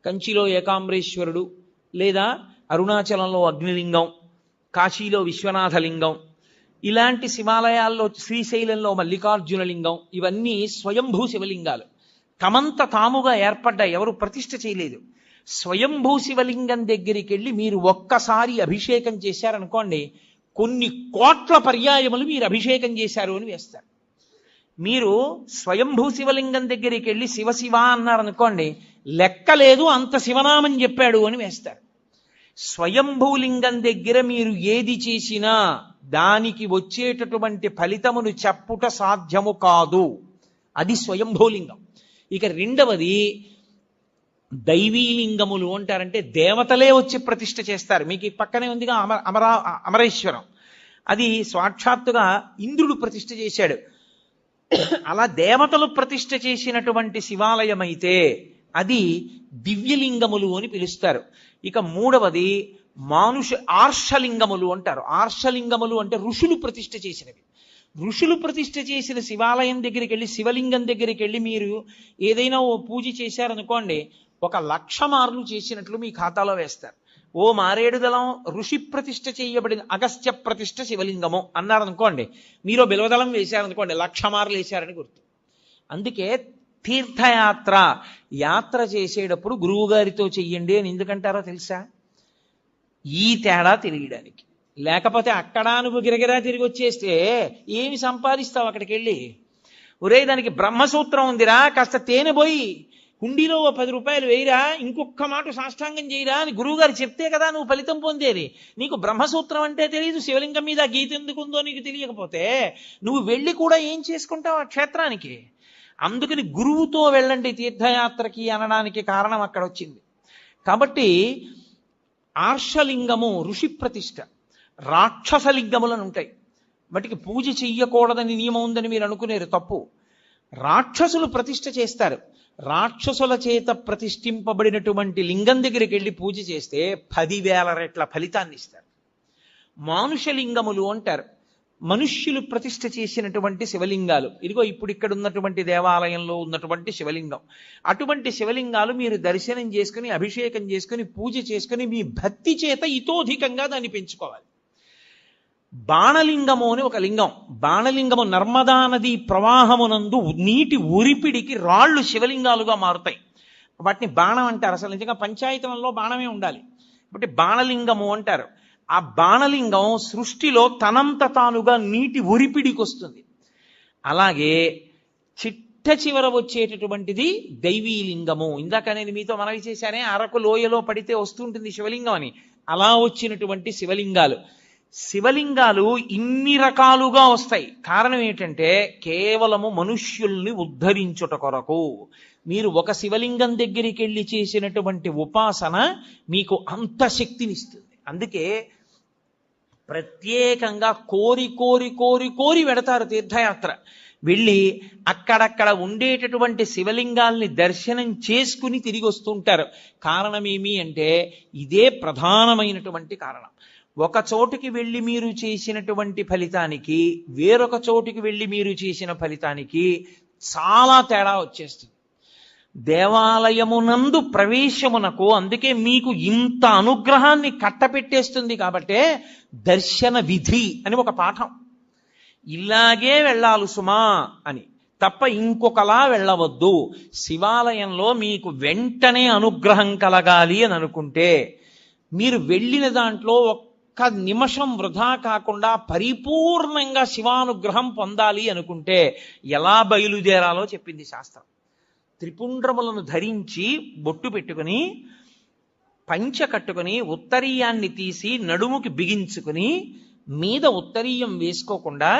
కంచిలో ఏకాంబరేశ్వరుడు, లేదా అరుణాచలంలో అగ్నిలింగం, కాశీలో విశ్వనాథలింగం, ఇలాంటి శివాలయాల్లో శ్రీశైలంలో మల్లికార్జున లింగం, ఇవన్నీ స్వయంభూ శివలింగాలు. తమంత తాముగా ఏర్పడ్డ, ఎవరు ప్రతిష్ఠ చేయలేదు. స్వయంభూ శివలింగం దగ్గరికి వెళ్ళి మీరు ఒక్కసారి అభిషేకం చేశారనుకోండి, కొన్ని కోట్ల పర్యాయములు మీరు అభిషేకం చేశారు అని వేస్తారు. మీరు స్వయంభూ శివలింగం దగ్గరికి వెళ్ళి శివ శివ అన్నారనుకోండి, లెక్కలేదు అంత శివనామం చెప్పాడు అని వేస్తారు. స్వయంభూలింగం దగ్గర మీరు ఏది చేసినా దానికి వచ్చేటటువంటి ఫలితమును చెప్పుట సాధ్యము కాదు. అది స్వయంభూలింగం. ఇక రెండవది దైవీలింగములు అంటారంటే దేవతలే వచ్చి ప్రతిష్ఠ చేస్తారు. మీకు ఈ పక్కనే ఉందిగా అమరేశ్వరం, అది సాక్షాత్తుగా ఇంద్రుడు ప్రతిష్ఠ చేశాడు. అలా దేవతలు ప్రతిష్ఠ చేసినటువంటి శివాలయం అయితే అది దివ్యలింగములు అని పిలుస్తారు. ఇక మూడవది ఆర్షలింగములు అంటారు. ఆర్షలింగములు అంటే ఋషులు ప్రతిష్ఠ చేసినవి. ఋషులు ప్రతిష్ఠ చేసిన శివాలయం దగ్గరికి వెళ్ళి, శివలింగం దగ్గరికి వెళ్ళి మీరు ఏదైనా ఓ పూజ చేశారనుకోండి, 1,00,000 మార్లు చేసినట్లు మీ ఖాతాలో వేస్తారు. ఓ మారేడుదలం ఋషి ప్రతిష్ఠ చేయబడిన అగస్త్య ప్రతిష్ఠ శివలింగము అన్నారనుకోండి, మీరు బిలవదళం వేశారనుకోండి, 1,00,000 మార్లు వేశారని గుర్తు. అందుకే తీర్థయాత్ర, యాత్ర చేసేటప్పుడు గురువు గారితో చెయ్యండి అని ఎందుకంటారో తెలుసా? ఈ తేడా తెలియడానికి. లేకపోతే అక్కడ నువ్వు గిరగిరా తిరిగి వచ్చేస్తే ఏమి సంపాదిస్తావు అక్కడికి వెళ్ళి? ఒరే, దానికి బ్రహ్మసూత్రం ఉందిరా, కాస్త తేనె పోయి హుండీలో 10 రూపాయలు వేయిరా, ఇంకొక మాట సాష్టాంగం చేయరా అని గురువుగారు చెప్తే కదా నువ్వు ఫలితం పొందేది. నీకు బ్రహ్మసూత్రం అంటే తెలియదు, శివలింగం మీద గీత ఎందుకుందో నీకు తెలియకపోతే నువ్వు వెళ్ళి కూడా ఏం చేసుకుంటావు ఆ క్షేత్రానికి? అందుకని గురువుతో వెళ్ళండి తీర్థయాత్రకి అనడానికి కారణం అక్కడ వచ్చింది. కాబట్టి ఆర్షలింగము ఋషి ప్రతిష్ఠ. రాక్షసలింగములను ఉంటాయి, వాటికి పూజ చెయ్యకూడదని నియమం ఉందని మీరు అనుకునేరు, తప్పు. రాక్షసులు ప్రతిష్ఠ చేస్తారు. రాక్షసుల చేత ప్రతిష్ఠింపబడినటువంటి లింగం దగ్గరికి వెళ్ళి పూజ చేస్తే 10,000 రెట్ల ఫలితాన్ని ఇస్తారు. మానుషలింగములు అంటారు. మనుష్యులు ప్రతిష్ఠ చేసినటువంటి శివలింగాలు. ఇదిగో ఇప్పుడు ఇక్కడ ఉన్నటువంటి దేవాలయంలో ఉన్నటువంటి శివలింగం. అటువంటి శివలింగాలు మీరు దర్శనం చేసుకుని, అభిషేకం చేసుకుని, పూజ చేసుకుని మీ భక్తి చేత ఇతోధికంగా దాన్ని పెంచుకోవాలి. బాణలింగము అని ఒక లింగం. బాణలింగము నర్మదా నది ప్రవాహమునందు నీటి ఉరిపిడికి రాళ్ళు శివలింగాలుగా మారుతాయి. వాటిని బాణం అంటారు. అసలు నిజంగా పంచాయతనంలో బాణమే ఉండాలి. కాబట్టి బాణలింగము అంటారు. ఆ బాణలింగం సృష్టిలో తనంత తానుగా నీటి ఉరిపిడికి వస్తుంది. అలాగే చిట్ట చివర వచ్చేటటువంటిది దైవీలింగము. ఇందాక నేను మీతో మనవి చేశానే, అరకు లోయలో పడితే వస్తుంటుంది శివలింగం అని. అలా వచ్చినటువంటి శివలింగాలు. శివలింగాలు ఇన్ని రకాలుగా వస్తాయి. కారణం ఏంటంటే కేవలము మనుష్యుల్ని ఉద్ధరించుట కొరకు. మీరు ఒక శివలింగం దగ్గరికి వెళ్ళి చేసినటువంటి ఉపాసన మీకు అంత శక్తినిస్తుంది. అందుకే ప్రత్యేకంగా కోరి కోరి కోరి కోరి వెడతారు తీర్థయాత్ర. వెళ్ళి అక్కడక్కడ ఉండేటటువంటి శివలింగాల్ని దర్శనం చేసుకుని తిరిగి వస్తుంటారు. కారణం ఏమి అంటే ఇదే ప్రధానమైనటువంటి కారణం. ఒక చోటుకి వెళ్ళి మీరు చేసినటువంటి ఫలితానికి, వేరొక చోటుకి వెళ్ళి మీరు చేసిన ఫలితానికి చాలా తేడా వచ్చేస్తుంది. దేవాలయమునందు ప్రవేశమునకు అందుకే మీకు ఇంత అనుగ్రహాన్ని కట్టపెట్టేస్తుంది. కాబట్టే దర్శన విధి అని ఒక పాఠం. ఇలాగే వెళ్ళాలి సుమా అని, తప్ప ఇంకొకలా వెళ్ళవద్దు. శివాలయంలో మీకు వెంటనే అనుగ్రహం కలగాలి అని అనుకుంటే, మీరు వెళ్ళిన దాంట్లో ఒక్క నిమిషం వృధా కాకుండా పరిపూర్ణంగా శివానుగ్రహం పొందాలి అనుకుంటే ఎలా బయలుదేరాలో చెప్పింది శాస్త్రం. త్రిపుండ్రములను ధరించి బొట్టు పెట్టుకుని, పంచ కట్టుకుని, ఉత్తరీయాన్ని తీసి నడుముకి బిగించుకుని, మీద ఉత్తరీయం వేసుకోకుండా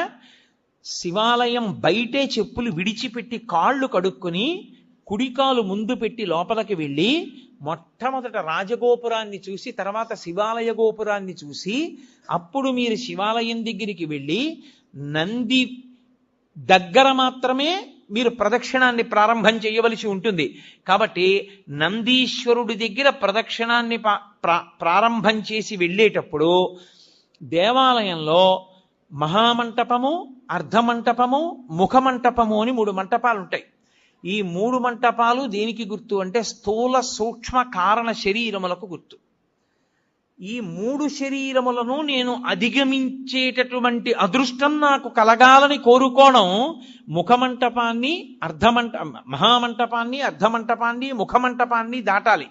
శివాలయం బయటే చెప్పులు విడిచిపెట్టి కాళ్ళు కడుక్కుని, కుడికాలు ముందు పెట్టి లోపలికి వెళ్ళి మొట్టమొదట రాజగోపురాన్ని చూసి, తర్వాత శివాలయ గోపురాన్ని చూసి, అప్పుడు మీరు శివాలయం దగ్గరికి వెళ్ళి నంది దగ్గర మాత్రమే మీరు ప్రదక్షిణాన్ని ప్రారంభం చేయవలసి ఉంటుంది. కాబట్టి నందీశ్వరుడి దగ్గర ప్రదక్షిణాన్ని ప్రారంభం చేసి వెళ్ళేటప్పుడు దేవాలయంలో మహామంటపము, అర్ధమంటపము, ముఖమంటపము అని 3 మంటపాలు ఉంటాయి. ఈ 3 మంటపాలు దేనికి గుర్తు అంటే స్థూల సూక్ష్మ కారణ శరీరములకు గుర్తు. ఈ 3 శరీరములను నేను అధిగమించేటటువంటి అదృష్టం నాకు కలగాలని కోరుకోవడం ముఖమంటపాన్ని మహామంటపాన్ని అర్ధమంటపాన్ని ముఖమంటపాన్ని దాటాలి.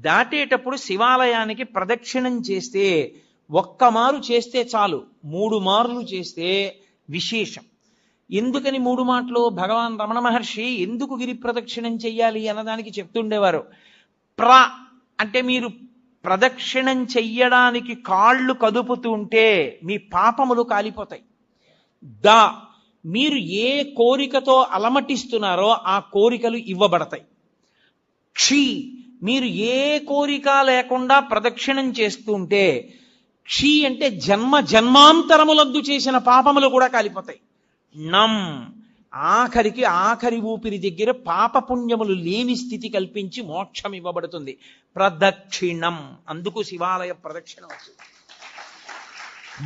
దాటేటప్పుడు శివాలయానికి ప్రదక్షిణం చేస్తే ఒక్క మారు చేస్తే చాలు, 3 మార్లు చేస్తే విశేషం. ఎందుకని 3 మాటలు? భగవాన్ రమణ మహర్షి ఎందుకు గిరి ప్రదక్షిణం చెయ్యాలి అన్నదానికి చెప్తుండేవారు. అంటే మీరు ప్రదక్షిణం చెయ్యడానికి కాళ్ళు కదుపుతుంటే మీ పాపములు కాలిపోతాయి. మీరు ఏ కోరికతో అలమటిస్తున్నారో ఆ కోరికలు ఇవ్వబడతాయి. మీరు ఏ కోరిక లేకుండా ప్రదక్షిణం చేస్తుంటే అంటే జన్మాంతరములందు చేసిన పాపములు కూడా కాలిపోతాయి. ఆఖరి ఊపిరి దగ్గర పాపపుణ్యములు లేని స్థితి కల్పించి మోక్షం ఇవ్వబడుతుంది. ప్రదక్షిణం, అందుకు శివాలయ ప్రదక్షిణం వచ్చింది.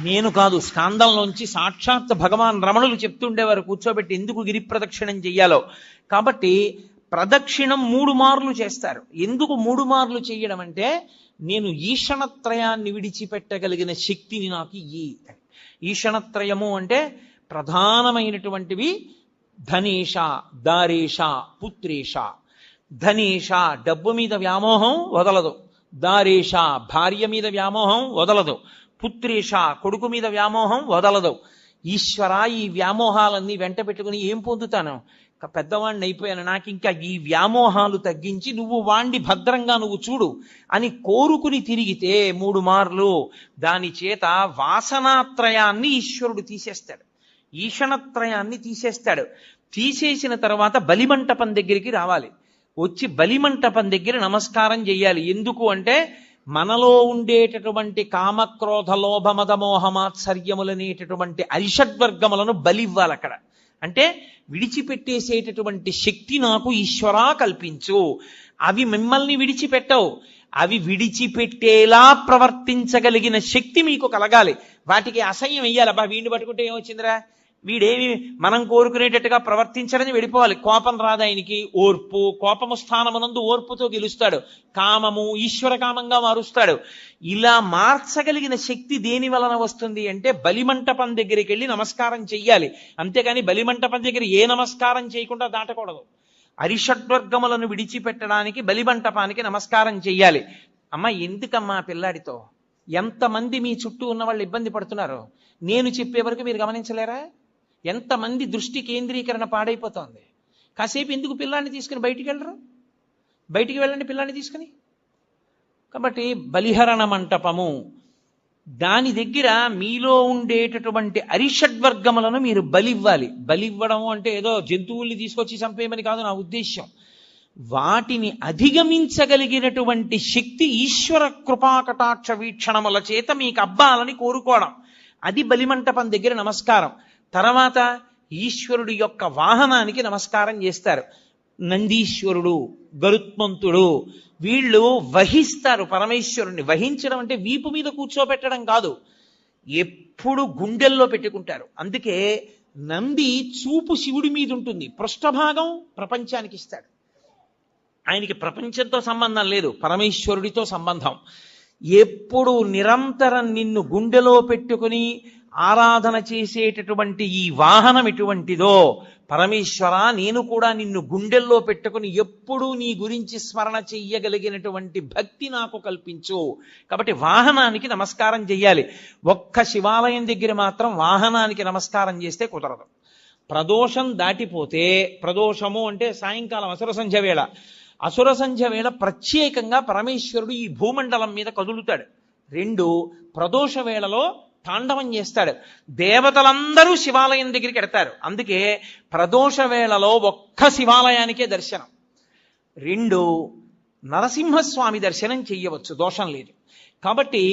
నేను కాదు, స్కాందంలోంచి సాక్షాత్ భగవాన్ రమణులు చెప్తుండేవారు కూర్చోబెట్టి ఎందుకు గిరి ప్రదక్షిణం చెయ్యాలో. కాబట్టి ప్రదక్షిణం 3 మార్లు చేస్తారు. ఎందుకు 3 మార్లు చేయడం అంటే నేను ఈషణత్రయాన్ని విడిచిపెట్టగలిగిన శక్తిని నాకు ఈషణత్రయము అంటే ప్రధానమైనటువంటివి ధనేష, దారేష, పుత్రేష. ధనేష డబ్బు మీద వ్యామోహం వదలదు, దారేష భార్య మీద వ్యామోహం వదలదు, పుత్రేష కొడుకు మీద వ్యామోహం వదలదు. ఈశ్వర, ఈ వ్యామోహాలన్నీ వెంట పెట్టుకుని ఏం పొందుతాను? పెద్దవాణ్ణి అయిపోయాను, నాకు ఇంకా ఈ వ్యామోహాలు తగ్గించి నువ్వు వాణ్ణి భద్రంగా నువ్వు చూడు అని కోరుకుని తిరిగితే 3 మార్లు దాని చేత వాసనాత్రయాన్ని ఈశ్వరుడు తీసేస్తాడు, ఈషణత్రయాన్ని తీసేస్తాడు. తీసేసిన తర్వాత బలిమంటపం దగ్గరికి రావాలి. వచ్చి బలిమంటపం దగ్గర నమస్కారం చెయ్యాలి. ఎందుకు అంటే మనలో ఉండేటటువంటి కామక్రోధ లోభ మద మోహమాత్సర్యములనేటటువంటి అరిషడ్వర్గములను బలివ్వాలి అక్కడ. అంటే విడిచిపెట్టేసేటటువంటి శక్తి నాకు ఈశ్వరా కల్పించు. అవి మిమ్మల్ని విడిచిపెట్టవు, అవి విడిచిపెట్టేలా ప్రవర్తించగలిగిన శక్తి మీకు కలగాలి. వాటికి అసహ్యం వెయ్యాలి. అబ్బా వీడిని పట్టుకుంటే ఏమొచ్చిందిరా, వీడేమి మనం కోరుకునేటట్టుగా ప్రవర్తించడని వెళ్ళిపోవాలి. కోపం రాదు ఆయనకి, ఓర్పు, కోపము స్థానమునందు ఓర్పుతో గెలుస్తాడు. కామము ఈశ్వర కామంగా మారుస్తాడు. ఇలా మార్చగలిగిన శక్తి దేని వలన వస్తుంది అంటే బలిమంటపం దగ్గరికి వెళ్ళి నమస్కారం చెయ్యాలి. అంతేకాని బలిమంటపం దగ్గర ఏ నమస్కారం చేయకుండా దాటకూడదు. అరిషడ్వర్గములను విడిచిపెట్టడానికి బలిమంటపానికి నమస్కారం చెయ్యాలి. అమ్మ ఎందుకమ్మా పిల్లాడితో ఎంతమంది మీ చుట్టూ ఉన్న వాళ్ళు ఇబ్బంది పడుతున్నారు? నేను చెప్పే వరకు మీరు గమనించలేరా? ఎంతమంది దృష్టి కేంద్రీకరణ పాడైపోతోంది. కాసేపు ఎందుకు పిల్లాన్ని తీసుకుని బయటికి వెళ్ళరు? బయటికి వెళ్ళండి పిల్లాన్ని తీసుకుని. కాబట్టి బలిహరణ మంటపము, దాని దగ్గర మీలో ఉండేటటువంటి అరిషడ్వర్గములను మీరు బలివ్వాలి. బలివ్వడం అంటే ఏదో జంతువుల్ని తీసుకొచ్చి చంపేయమని కాదు నా ఉద్దేశ్యం. వాటిని అధిగమించగలిగినటువంటి శక్తి ఈశ్వర కృపాకటాక్ష వీక్షణముల చేత మీకు అబ్బాలని కోరుకోవడం, అది బలిమంటపం దగ్గర నమస్కారం. తర్వాత ఈశ్వరుడి యొక్క వాహనానికి నమస్కారం చేస్తారు. నందీశ్వరుడు, గరుత్మంతుడు వీళ్ళు వహిస్తారు పరమేశ్వరుణ్ణి. వహించడం అంటే వీపు మీద కూర్చోబెట్టడం కాదు, ఎప్పుడు గుండెల్లో పెట్టుకుంటారు. అందుకే నంది చూపు శివుడి మీద ఉంటుంది, పృష్ఠభాగం ప్రపంచానికి ఇస్తాడు. ఆయనకి ప్రపంచంతో సంబంధం లేదు, పరమేశ్వరుడితో సంబంధం. ఎప్పుడు నిరంతరం నిన్ను గుండెలో పెట్టుకుని ఆరాధన చేసేటటువంటి ఈ వాహనం ఎటువంటిదో, పరమేశ్వర నేను కూడా నిన్ను గుండెల్లో పెట్టుకుని ఎప్పుడూ నీ గురించి స్మరణ చెయ్యగలిగినటువంటి భక్తి నాకు కల్పించు. కాబట్టి వాహనానికి నమస్కారం చెయ్యాలి. ఒక్క శివాలయం దగ్గర మాత్రం వాహనానికి నమస్కారం చేస్తే కుదరదు. ప్రదోషం దాటిపోతే, ప్రదోషము అంటే సాయంకాలం అసుర సంధ్య వేళ, అసుర సంధ్య వేళ ప్రత్యేకంగా పరమేశ్వరుడు ఈ భూమండలం మీద కదులుతాడు. 2 ప్రదోష వేళలో తాండవం చేస్తాడు. దేవతలందరూ శివాలయం దగ్గరికి ఎడతారు. అందుకే ప్రదోష వేళలో ఒక్క శివాలయానికే దర్శనం. 2 నరసింహస్వామి దర్శనం చెయ్యవచ్చు, దోషం లేదు. కాబట్టి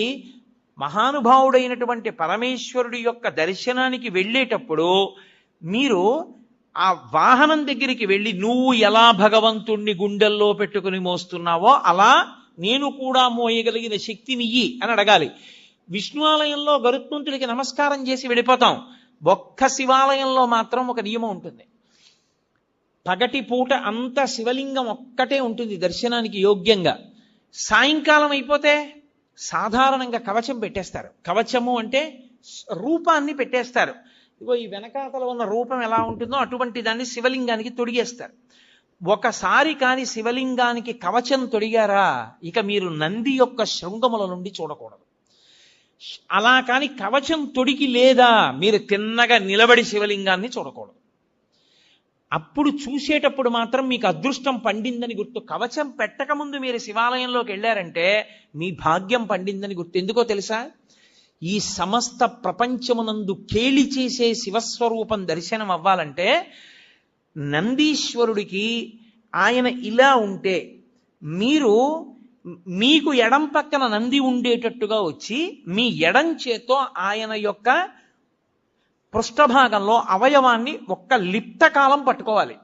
మహానుభావుడైనటువంటి పరమేశ్వరుడి యొక్క దర్శనానికి వెళ్ళేటప్పుడు మీరు ఆ వాహనం దగ్గరికి వెళ్ళి నువ్వు ఎలా భగవంతుణ్ణి గుండెల్లో పెట్టుకుని మోస్తున్నావో అలా నేను కూడా మోయగలిగిన శక్తినియ్యి అని అడగాలి. విష్ణు ఆలయంలో గరుత్మంతుడికి నమస్కారం చేసి వెళ్ళిపోతాం. ఒక్క శివాలయంలో మాత్రం ఒక నియమం ఉంటుంది. పగటిపూట అంతా శివలింగం ఒక్కటే ఉంటుంది దర్శనానికి యోగ్యంగా. సాయంకాలం అయిపోతే సాధారణంగా కవచం పెట్టేస్తారు. కవచము అంటే రూపాన్ని పెట్టేస్తారు. ఇగో ఈ వెనకాతల ఉన్న రూపం ఎలా ఉంటుందో అటువంటి దాన్ని శివలింగానికి తొడిగేస్తారు. ఒకసారి కాని శివలింగానికి కవచం తొడిగారా ఇక మీరు నంది యొక్క శృంగముల నుండి చూడకూడదు. అలా కాని కవచం తొడిగి లేదా మీరు తిన్నగా నిలబడి శివలింగాన్ని చూడకూడదు. అప్పుడు చూసేటప్పుడు మాత్రం మీకు అదృష్టం పండిందని గుర్తు. కవచం పెట్టకముందు మీరు శివాలయంలోకి వెళ్ళారంటే మీ భాగ్యం పండిందని గుర్తు. ఎందుకో తెలుసా? ఈ సమస్త ప్రపంచమునందు కేళి చేసే శివస్వరూపం దర్శనం అవ్వాలంటే నందీశ్వరుడికి ఆయన ఇలా ఉంటే మీకు ఎడం పక్కన నంది ఉండేటట్టుగా వచ్చి మీ ఎడం చేత్తో ఆయన యొక్క పృష్ఠభాగంలో అవయవాన్ని ఒక్క లిప్తకాలం పట్టుకోవాలి.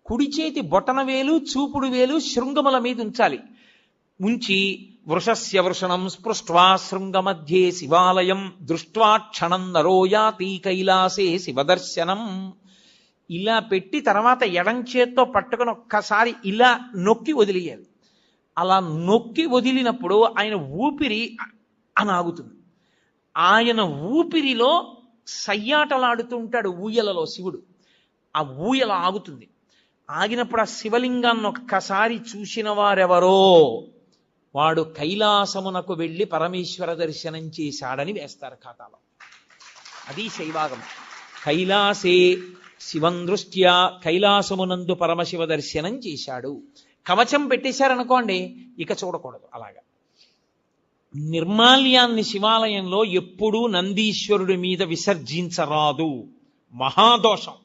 కుడి చేతి బొటన వేలు చూపుడు వేలు శృంగముల మీద ఉంచాలి. ఉంచి వృషస్య వృషణం స్పృష్ట్వా శృంగమధ్యే శివాలయం దృష్ట్వా క్షణం నరోయాతి కైలాసే శివదర్శనం ఇలా పెట్టి తర్వాత ఎడం చేత్తో పట్టుకుని ఒక్కసారి ఇలా నొక్కి వదిలేయాలి. అలా నొక్కి వదిలినప్పుడు ఆయన ఊపిరి అని ఆగుతుంది. ఆయన ఊపిరిలో సయ్యాటలాడుతుంటాడు ఊయలలో శివుడు. ఆ ఊయల ఆగుతుంది. ఆగినప్పుడు ఆ శివలింగాన్ని ఒక్కసారి చూసిన వారెవరో వాడు కైలాసమునకు వెళ్ళి పరమేశ్వర దర్శనం చేశాడని వేస్తారు ఖాతాలో. అది శైవాగం. కైలాసే శివం దృష్ట్యా కైలాసమునందు పరమశివ దర్శనం చేశాడు. కవచం పెట్టేశారనుకోండి ఇక చూడకూడదు. అలాగా నిర్మాల్యాన్ని శివాలయంలో ఎప్పుడూ నందీశ్వరుడి మీద విసర్జించరాదు. మహాదోషం.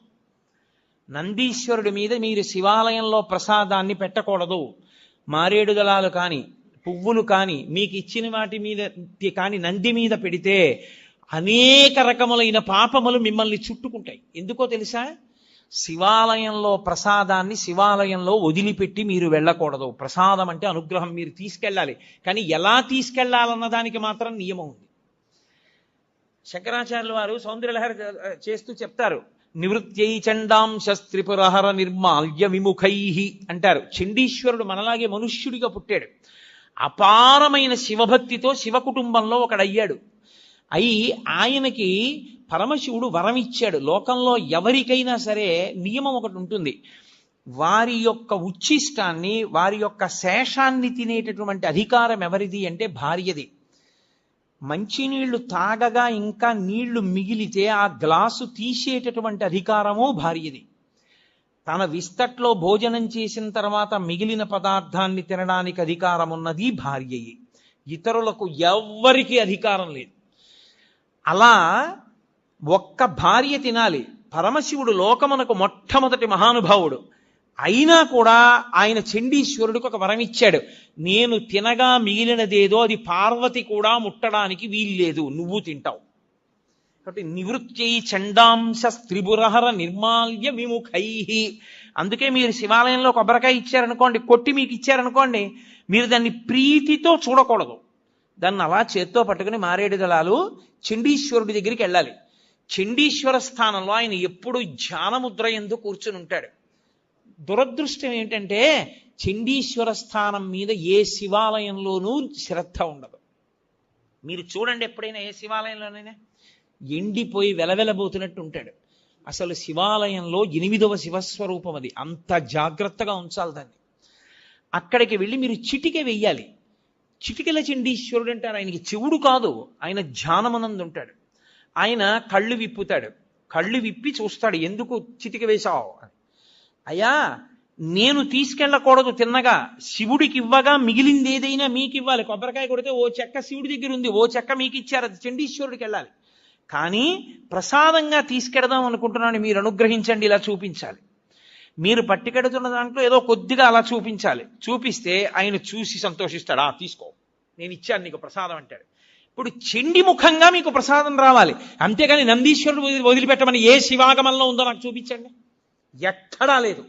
నందీశ్వరుడి మీద మీరు శివాలయంలో ప్రసాదాన్ని పెట్టకూడదు. మారేడు దళాలు కాని పువ్వులు కాని మీకు ఇచ్చిన వాటి మీద కాని నంది మీద పెడితే అనేక రకములైన పాపములు మిమ్మల్ని చుట్టుకుంటాయి. ఎందుకో తెలుసా? శివాలయంలో ప్రసాదాన్ని శివాలయంలో వదిలిపెట్టి మీరు వెళ్ళకూడదు. ప్రసాదం అంటే అనుగ్రహం, మీరు తీసుకెళ్ళాలి. కానీ ఎలా తీసుకెళ్లాలన్న దానికి మాత్రం నియమం ఉంది. శంకరాచార్యుల వారు సౌందర్యలహరి చేస్తూ చెప్తారు, నివృత్యై చండాంశ త్రిపురహర నిర్మాల్య విముఖై అంటారు. చండీశ్వరుడు మనలాగే మనుష్యుడిగా పుట్టాడు. అపారమైన శివభక్తితో శివ కుటుంబంలో ఒకడయ్యాడు. అయి ఆయనకి పరమశివుడు వరం ఇచ్చాడు. లోకంలో ఎవరికైనా సరే నియమం ఒకటి ఉంటుంది. వారి యొక్క ఉచ్ఛిష్టాన్ని వారి యొక్క శేషాన్ని తినేటటువంటి అధికారం ఎవరిది అంటే భార్యది. మంచినీళ్లు తాగగా ఇంకా నీళ్లు మిగిలితే ఆ గ్లాసు తీసేటటువంటి అధికారము భార్యది. తన విస్తట్లో భోజనం చేసిన తర్వాత మిగిలిన పదార్థాన్ని తినడానికి అధికారం ఉన్నది భార్యయే. ఇతరులకు ఎవ్వరికీ అధికారం లేదు. అలా ఒక్క భార్య తినాలి. పరమశివుడు లోకమునకు మొట్టమొదటి మహానుభావుడు అయినా కూడా ఆయన చండీశ్వరుడికి ఒక వరం ఇచ్చాడు. నేను తినగా మిగిలినదేదో అది పార్వతి కూడా ముట్టడానికి వీల్లేదు, నువ్వు తింటావు. కాబట్టి నివృత్యై చండాంశ త్రిపురహర నిర్మాల్య విముఖై. అందుకే మీరు శివాలయంలో కొబ్బరికాయ ఇచ్చారనుకోండి, కొట్టి మీకు ఇచ్చారనుకోండి, మీరు దాన్ని ప్రీతితో చూడకూడదు. దాన్ని అలా చేత్తో పట్టుకుని మారేడు దళాలు చండీశ్వరుడి దగ్గరికి వెళ్ళాలి. చండీశ్వర స్థానంలో ఆయన ఎప్పుడు ధ్యానముద్ర యందు కూర్చుని ఉంటాడు. దురదృష్టం ఏంటంటే చండీశ్వర స్థానం మీద ఏ శివాలయంలోనూ శ్రద్ధ ఉండదు. మీరు చూడండి, ఎప్పుడైనా ఏ శివాలయంలోనైనా ఎండిపోయి వెలవెలబోతున్నట్టు ఉంటాడు. అసలు శివాలయంలో 8వ శివస్వరూపం అది. అంత జాగ్రత్తగా ఉంచాలి దాన్ని. అక్కడికి వెళ్ళి మీరు చిటిక వెయ్యాలి. చిటికెల చండీశ్వరుడు అంటారు. ఆయనకి చెవుడు కాదు, ఆయన ధ్యానమునందు ఉంటాడు. ఆయన కళ్ళు విప్పుతాడు. కళ్ళు విప్పి చూస్తాడు, ఎందుకు చిటిక వేశావు అని. అయ్యా, నేను తీసుకెళ్ళకూడదు తిన్నగా, శివుడికి ఇవ్వగా మిగిలింది ఏదైనా మీకు ఇవ్వాలి. కొబ్బరికాయ కొడితే ఓ చెక్క శివుడి దగ్గర ఉంది, ఓ చెక్క మీకు ఇచ్చారు, అది చండీశ్వరుడికి వెళ్ళాలి. కానీ ప్రసాదంగా తీసుకెడదాం అనుకుంటున్నాను, మీరు అనుగ్రహించండి, ఇలా చూపించాలి. మీరు పట్టుకెడుతున్న దాంట్లో ఏదో కొద్దిగా అలా చూపించాలి. చూపిస్తే ఆయన చూసి సంతోషిస్తాడు. తీసుకో, నేను ఇచ్చాను నీకు ప్రసాదం అంటాడు. ఇప్పుడు చండి ముఖంగా మీకు ప్రసాదం రావాలి. అంతేగాని నందీశ్వరుడు వదిలిపెట్టమని ఏ శివాగమంలో ఉందో నాకు చూపించండి. ఎక్కడా లేదు.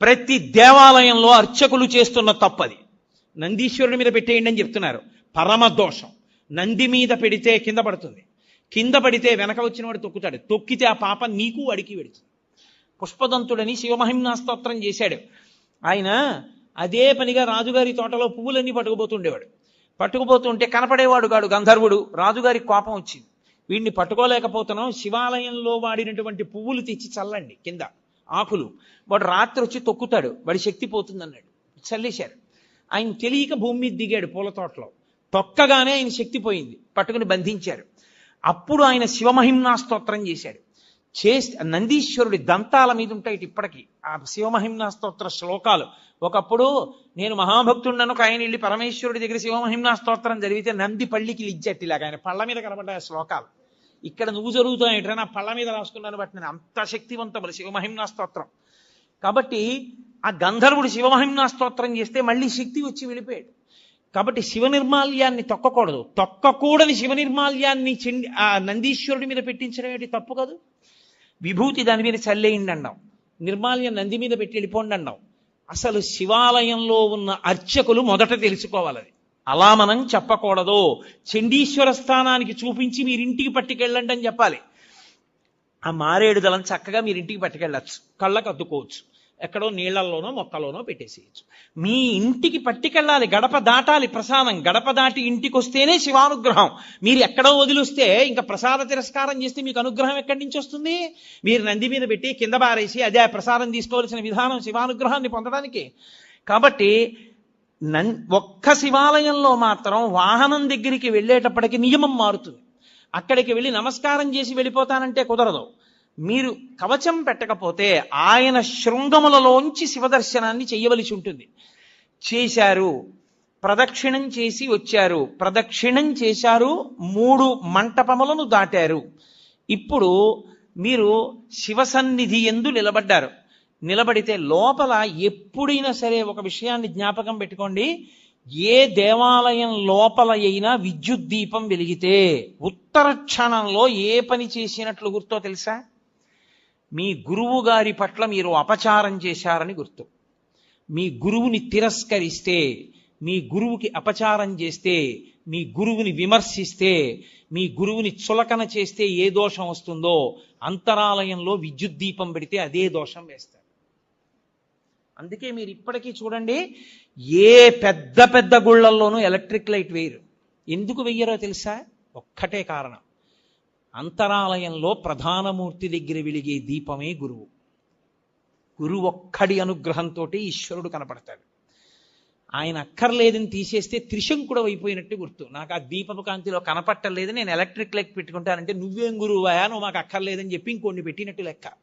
ప్రతి దేవాలయంలో అర్చకులు చేస్తున్న తప్పది. నందీశ్వరుడి మీద పెట్టేయండి అని చెప్తున్నారు. పరమ దోషం. నంది మీద పెడితే కింద పడుతుంది, కింద పడితే వెనక వచ్చిన వాడు తొక్కుతాడు, తొక్కితే ఆ పాప నీకు అడికి పెడుతుంది. పుష్పదంతుడని శివమహిమ్నా స్తోత్రం చేశాడు. ఆయన అదే పనిగా రాజుగారి తోటలో పువ్వులన్నీ పట్టుకుపోతుండేవాడు. పట్టుకుపోతుంటే కనపడేవాడు కాడు గంధర్వుడు. రాజుగారికి కోపం వచ్చింది, వీడిని పట్టుకోలేకపోతున్నాం, శివాలయంలో వాడినటువంటి పువ్వులు తెచ్చి చల్లండి కింద ఆకులు, వాడు రాత్రి వచ్చి తొక్కుతాడు, వాడి శక్తి పోతుంది అన్నాడు. చల్లేశారు. ఆయన తెలియక భూమి మీద దిగాడు పూల తోటలో, తొక్కగానే ఆయన శక్తి పోయింది, పట్టుకుని బంధించారు. అప్పుడు ఆయన శివమహిమ్నా స్తోత్రం చేశాడు. నందీశ్వరుడి దంతాల మీద ఉంటాయి ఇప్పటికీ ఆ శివమహిమ్నా స్తోత్ర శ్లోకాలు. ఒకప్పుడు నేను మహాభక్తుడను ఒక ఆయన వెళ్ళి పరమేశ్వరుడి దగ్గర శివమహిమ్నా స్తోత్రం జరిగితే నంది పళ్ళికి లిజ్జట్టిలాగా ఆయన పళ్ళ మీద కనబడ్డాయి ఆ శ్లోకాలు. ఇక్కడ నువ్వు జరుగుతాయంటే నా పళ్ళ మీద రాసుకున్నాను బట్టి నేను అంత శక్తివంతములు శివమహిమ్నా స్తోత్రం. కాబట్టి ఆ గంధర్వుడు శివమహిమ్నా స్తోత్రం చేస్తే మళ్ళీ శక్తి వచ్చి వెళ్ళిపోయాడు. కాబట్టి శివ నిర్మాల్యాన్ని తొక్కకూడదు. తొక్కకూడని శివ నిర్మాల్యాన్ని ఆ నందీశ్వరుడి మీద పెట్టించడం ఏంటి తప్పు కాదు. విభూతి దాని మీద చల్లేయండి అన్నాం, నిర్మాల్యం నంది మీద పెట్టి వెళ్ళిపోండి అన్నాం. అసలు శివాలయంలో ఉన్న అర్చకులు మొదట తెలుసుకోవాలని, అలా మనం చెప్పకూడదు. చండీశ్వర స్థానానికి చూపించి మీరింటికి పట్టుకెళ్ళండి అని చెప్పాలి. ఆ మారేడు దళం చక్కగా మీరింటికి పట్టుకెళ్ళచ్చు, కళ్ళకు అద్దుకోవచ్చు, ఎక్కడో నీళ్లలోనో మొక్కలోనో పెట్టేసేయచ్చు. మీ ఇంటికి పట్టుకెళ్ళాలి, గడప దాటాలి ప్రసాదం. గడప దాటి ఇంటికి వస్తేనే శివానుగ్రహం. మీరు ఎక్కడో వదిలిస్తే ఇంకా ప్రసాద తిరస్కారం చేస్తే మీకు అనుగ్రహం ఎక్కడి నుంచి వస్తుంది? మీరు నంది మీద పెట్టి కింద బారేసి అదే ప్రసాదం తీసుకోవాల్సిన విధానం శివానుగ్రహాన్ని పొందడానికి. కాబట్టి ఒక్క శివాలయంలో మాత్రం వాహనం దగ్గరికి వెళ్ళేటప్పటికి నియమం మారుతుంది. అక్కడికి వెళ్ళి నమస్కారం చేసి వెళ్ళిపోతానంటే కుదరదు. మీరు కవచం పెట్టకపోతే ఆయన శృంగములలోంచి శివదర్శనాన్ని చెయ్యవలసి ఉంటుంది. చేశారు, ప్రదక్షిణం చేసి వచ్చారు, ప్రదక్షిణం చేశారు, 3 మంటపములను దాటారు. ఇప్పుడు మీరు శివసన్నిధి యందు నిలబడ్డారు. నిలబడితే లోపల ఎప్పుడైనా సరే ఒక విషయాన్ని జ్ఞాపకం పెట్టుకోండి, ఏ దేవాలయం లోపల అయినా విద్యుత్ దీపం వెలిగితే ఉత్తర క్షణంలో ఏ పని చేసినట్లు గుర్తో తెలుసా? మీ గురువు గారి పట్ల మీరు అపచారం చేశారని గుర్తు. మీ గురువుని తిరస్కరిస్తే, మీ గురువుకి అపచారం చేస్తే, మీ గురువుని విమర్శిస్తే, మీ గురువుని చులకన చేస్తే ఏ దోషం వస్తుందో అంతరాలయంలో విద్యుత్ దీపం పెడితే అదే దోషం వేస్తారు. అందుకే మీరు ఇప్పటికీ చూడండి, ఏ పెద్ద పెద్ద గుళ్ళల్లోనూ ఎలక్ట్రిక్ లైట్ వేయరు. ఎందుకు వెయ్యరో తెలుసా? ఒక్కటే కారణం, అంతరాలయంలో ప్రధానమూర్తి దగ్గర వెలిగే దీపమే గురువు. గురువు ఒక్కడి అనుగ్రహంతో ఈశ్వరుడు కనపడతాడు. ఆయన అక్కర్లేదని తీసేస్తే త్రిశంకుడు అయిపోయినట్టు గుర్తు. నాకు ఆ దీపపు కాంతిలో కనపట్టలేదు, నేను ఎలక్ట్రిక్ లైట్ పెట్టుకుంటానంటే నువ్వేం గురువా, నువ్వు మాకు అక్కర్లేదని చెప్పి ఇంకొన్ని పెట్టినట్టు లెక్క.